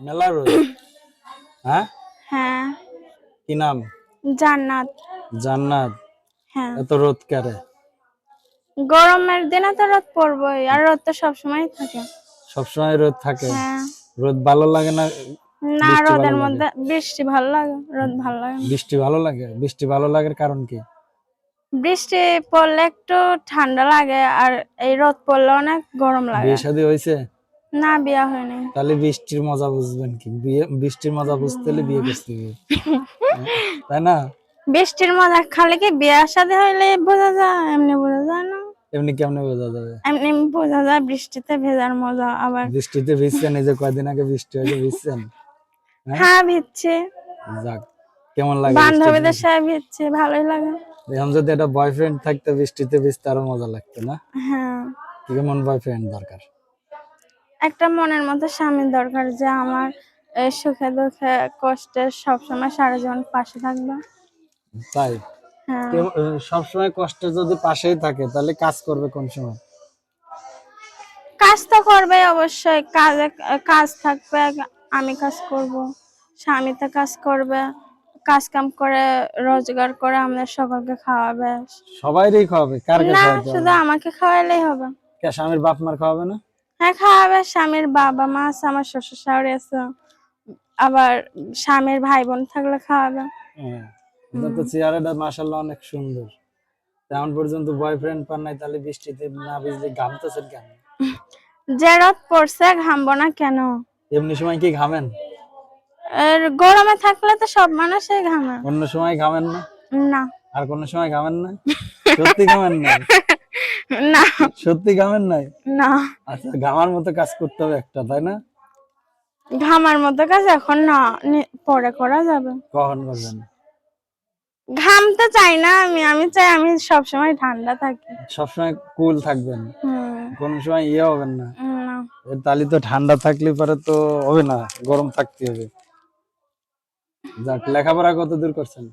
মেলা রোদ। হ্যাঁ, হ্যাঁ, কি নাম? জান্নাত। জান্নাত। হ্যাঁ, এত রোদ কারে? গরমের দিনে তো রোদ পড়বই, আর রোদ তো সবসময় থাকে। সবসময় রোদ থাকে? হ্যাঁ, রোদ ভালো লাগে না? না বৃষ্টি ভালো রোদের লাগে? মধ্যে বৃষ্টি ভালো লাগে, রোদ ভালো লাগে না। বৃষ্টি ভালো লাগে? বৃষ্টি ভালো লাগার কারণ কি? বৃষ্টি পড়লে একটু ঠান্ডা লাগে, আর এই রোদ পড়লে অনেক গরম লাগে। বিয়ে শাদী হয়েছে? না, বিয়া হয়নি। তাহলে বৃষ্টির মজা বুঝবেন কি? বৃষ্টির মজা বুঝতে হলে বিয়ে করতে হবে, তাই না? বৃষ্টির মজা খালি কি বিয়ে শাদী হইলে বোঝা যায়, এমনি বোঝা যায় না। এমনি কেমনে বোঝা যাবে? এমনি বোঝা যায় বৃষ্টিতে ভেজার মজা। আবার বৃষ্টিতে ভিজছেন? এই যে কয়দিন আগে বৃষ্টি হয়েছে, ভিজছেন? হ্যাঁ, হ্যাঁ ভিজছে, যাক, কেমন লাগে বৃষ্টিতে? বান্ধবীদের সাথে ভিজছে, ভালোই লাগে। এখন যদি একটা বয়ফ্রেন্ড থাকতো বৃষ্টিতে ভিজতে আরো মজা লাগতো না? হ্যাঁ, কেমন বয়ফ্রেন্ড দরকার? একটা মনের মতো স্বামীর দরকার, যে আমার এই সুখে দুঃখে কষ্টে সবসময় সারা জীবন পাশে থাকবে। তাই? হ্যাঁ, সবসময় কষ্টে যদি পাশেই থাকে তাহলে কাজ করবে কোন সময়? কাজ তো করবে অবশ্যই, কাজ থাকবে, আমি কাজ করব, স্বামী তো কাজ করবে, কাজ কাম করে রোজগার করে আমাদের সকলকে খাওয়াবে। সবাইরই খাওয়াবে? কারকে না, খাওয়াইতে শুধু হবে? আমাকে খাওয়াইলেই হবে। কে, স্বামীর বাপ মার খাওয়াবে না? হ্যাঁ খাওয়াবে, স্বামীর বাবা মা আছে, আমার শ্বশুর শাশুড়ি আছে, আবার স্বামীর ভাই বোন থাকলে খাওয়াবে। হ্যাঁ, আপনার তো চেহারাটা মাশাআল্লাহ অনেক সুন্দর। তেমন পর্যন্ত বয়ফ্রেন্ড পান নাই, তাহলে বৃষ্টিতে না ভিজলে ঘামতেছেন কেন? যে রোদ পড়ছে ঘামবো না কেন? এমনি সময় কি ঘামেন? আর গরমে থাকলে তো সব মানুষই ঘামে। অন্য সময় ঘামেন না? না। আর কোন সময় ঘামেন না? সত্যি ঘামেন না? না। সত্যি ঘামেন নাই? না, আচ্ছা, ঘামার মতো কাজ করতে হবে একটা, তাই না? ঘামার মতো কাজ এখন না, পরে করা যাবে। কখন করবেন? ঘামতে চাই না আমি, আমি চাই আমি সবসময় ঠান্ডা থাকি। সবসময় কুল থাকবেন, হুম। কোন সময় হবেন না। না। তাহলে তো ঠান্ডা থাকলে পরে তো হবে না, গরম থাকতে হবে। যাক, লেখাপড়া কত দূর করছেন?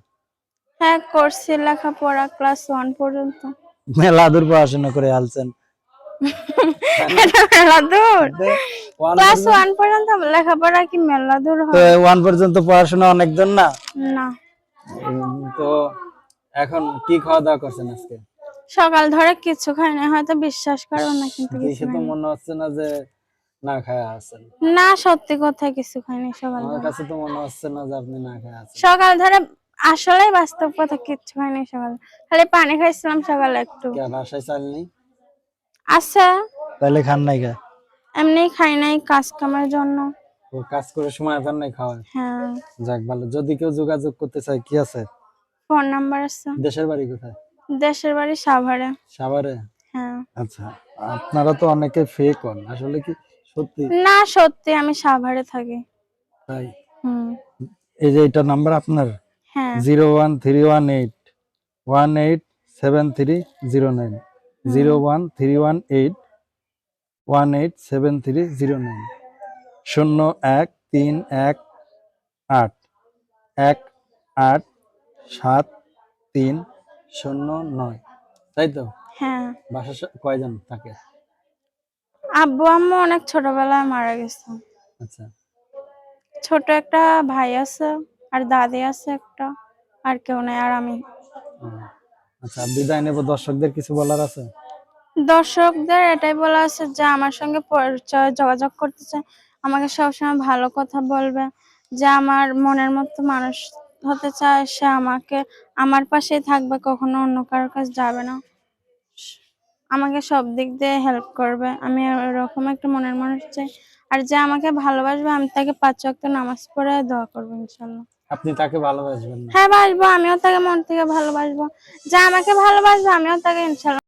হ্যাঁ করছি লেখাপড়া, ক্লাস 1 পর্যন্ত। মেলা দূর পড়াশোনা করে আলছেন। এটা মেলা দূর? ওয়ান ক্লাস পর্যন্ত? 1 পর্যন্ত লেখাপড়া কি মেলা দূর তো হয়? ওয়ান পর্যন্ত পড়াশোনা অনেক দূর না? না। তো এখন কি খাওয়া দাওয়া করছেন আজকে? সকাল ধরে কিছু খাই না, হয়তো বিশ্বাস করবে না, কিন্তু কিছু দেখে তো খাইনি। মনে হচ্ছে না যে না খায়া আছেন। না, সত্যি কথা কিছু খাইনি সকাল আমার ধরে। কাছে তো মনে হচ্ছে না যে আপনি না খায়া আছেন। সকাল ধরে আসলে বাস্তব কথা কিচ্ছু খাইনি সকালে, খালি পানি খাইছিলাম সকালে একটু। কে, বাসায় চাল নেই? আছে, তাহলে খান নাই কে? এমনি খাই নাই কাজ কামের জন্য। ও, কাজ করে সময় পান নাই খাওয়ার? হ্যাঁ, যাক ভালো। যদি কেউ যোগাযোগ করতে চায়, কি আছে? ফোন নাম্বার আছে। দেশের বাড়ি কোথায়? দেশের বাড়ি সাভারে। সাভারে? হ্যাঁ। আচ্ছা, আপনারা তো অনেকে ফেক হন, আসলে কি সত্যি? না সত্যি, আমি সাভারে থাকি। তাই? হুম। এই যে এটা নাম্বার আপনার? হ্যাঁ। 01318187309, 01318187309, 01318187309, তাই তো? হ্যাঁ। বাসা কয়জন থাকে? আব্বু আম্মু অনেক ছোটবেলায় মারা গেছে। আচ্ছা। ছোট একটা ভাই আছে, আর দাদি আছে একটা, আর কেউ নাই, আর আমি। ও, আচ্ছা, বিদায় নেব, দর্শকদের কিছু বলার আছে? দর্শকদের এটাই বলা আছে যে আমার সঙ্গে পরিচয় যোগাযোগ করতে চায়, আমাকে সবসময় ভালো কথা বলবে, যে আমার মনের মতো মানুষ হতে চায়, সে আমাকে আমার পাশেই থাকবে, কখনো অন্য কারোর কাছে যাবে না, আমাকে সব দিক দিয়ে হেল্প করবে। আমি এরকম একটা মনের মানুষ চাই, আর যে আমাকে ভালোবাসবে আমি তাকে 5 ওয়াক্ত নামাজ পড়ে দোয়া করবো ইনশাল্লাহ। আপনি তাকে ভালোবাসবেন না? হ্যাঁ বাসবো, আমিও তাকে মন থেকে ভালোবাসবো, যে আমাকে ভালোবাসবে আমিও তাকে ইনশাল্লাহ